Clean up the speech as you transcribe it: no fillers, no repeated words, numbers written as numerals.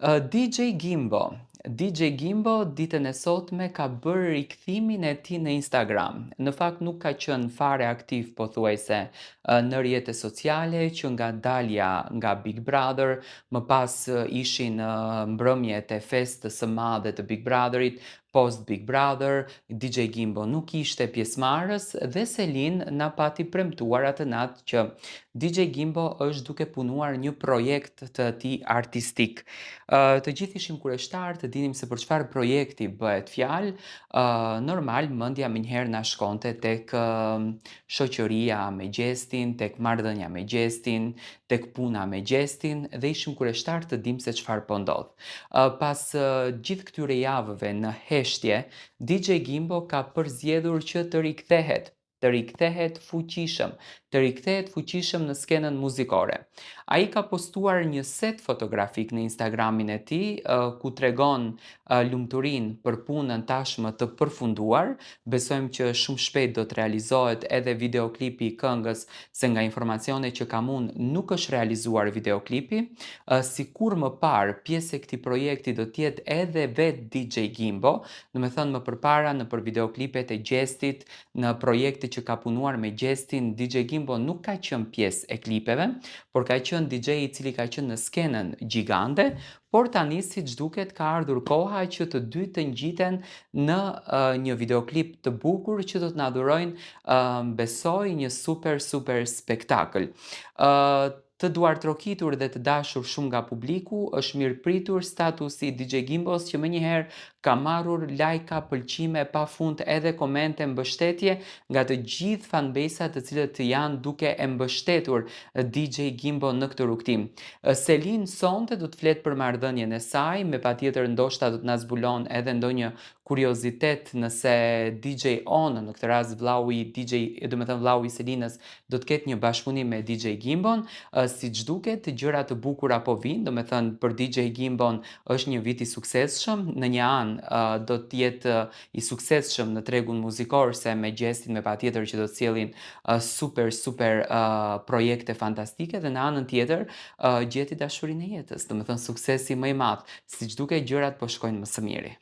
DJ Gimbo. DJ Gimbo ditën e sotme ka bërë rikthimin e tij në Instagram. Në fakt nuk ka qenë fare aktiv pothuajse në rrjete sociale që nga dalja nga Big Brother, më pas ishin mbrëmjet e festës së madhe të Big Brotherit, post Big Brother, DJ Gimbo nuk ishte pjesëmarrës dhe Selin na pati premtuar atë natë që DJ Gimbo është duke punuar një projekt të tij artistik. Të gjithë ishim kurioshtar të dinim se për çfarë projekti bëhet fjalë. Normal mendja menjëherë na shkonte tek shoqëria me Gjestin, tek marrëdhënia me Gjestin, tek puna me Gjestin dhe ishim kurioshtar të dimë se çfarë po ndodh. Pas gjithë këtyre javëve në heshtje, DJ Gimbo ka përzgjedhur që të rikthehet fuqishëm në skenën muzikore. Ai ka postuar një set fotografik në Instagramin e tij, ku tregon lumturinë për punën tashmë të përfunduar. Besojmë që shumë shpejt do të realizohet edhe videoklipi i këngës, se nga informacionet që kam unë nuk është realizuar videoklipi. Sikur më parë, pjesë e këtij projekti do të jetë edhe vetë DJ Gimbo, domethënë më përpara nëpër videoklipet e Gjestit, në projekte që ka punuar me Gjestin, DJ Gimbo nuk ka qenë pjesë e klipeve, por ka qenë DJ i cili ka qenë në skenën gjigande, por tani siç duket ka ardhur koha që të dy të ngjiten në një videoklip të bukur që do të na dhurojnë, besoj, një super spektakël. Të duar trokitur dhe të dashur shumë nga publiku, është mirëpritur statusi i DJ Gimbos që menjëherë ka marrur lajka, pëlqime pafund edhe komente mbështetje nga të gjithë fanbase-at të cilët janë duke e mbështetur DJ Gimbo në këtë rrugtim. Selin sonte do të flet për marrëdhënien e saj, me patjetër ndoshta do të na zbulon edhe ndonjë kuriozitet nëse DJ On, në këtë rast vllau i DJ, domethënë vllau i Selinës, do të ketë një bashkëpunim me DJ Gimbon. Siç duket, gjëra të bukura po vijnë, domethënë për DJ Gimbon është një vit i suksesshëm, në një anë do të jetë i suksesshëm në tregun muzikor, se me Gjestin me patjetër që do të sjellin super projekte fantastike, dhe në anën tjetër gjeti dashurinë e jetës, domethënë suksesi më i madh. Siç duket gjërat po shkojnë më së miri.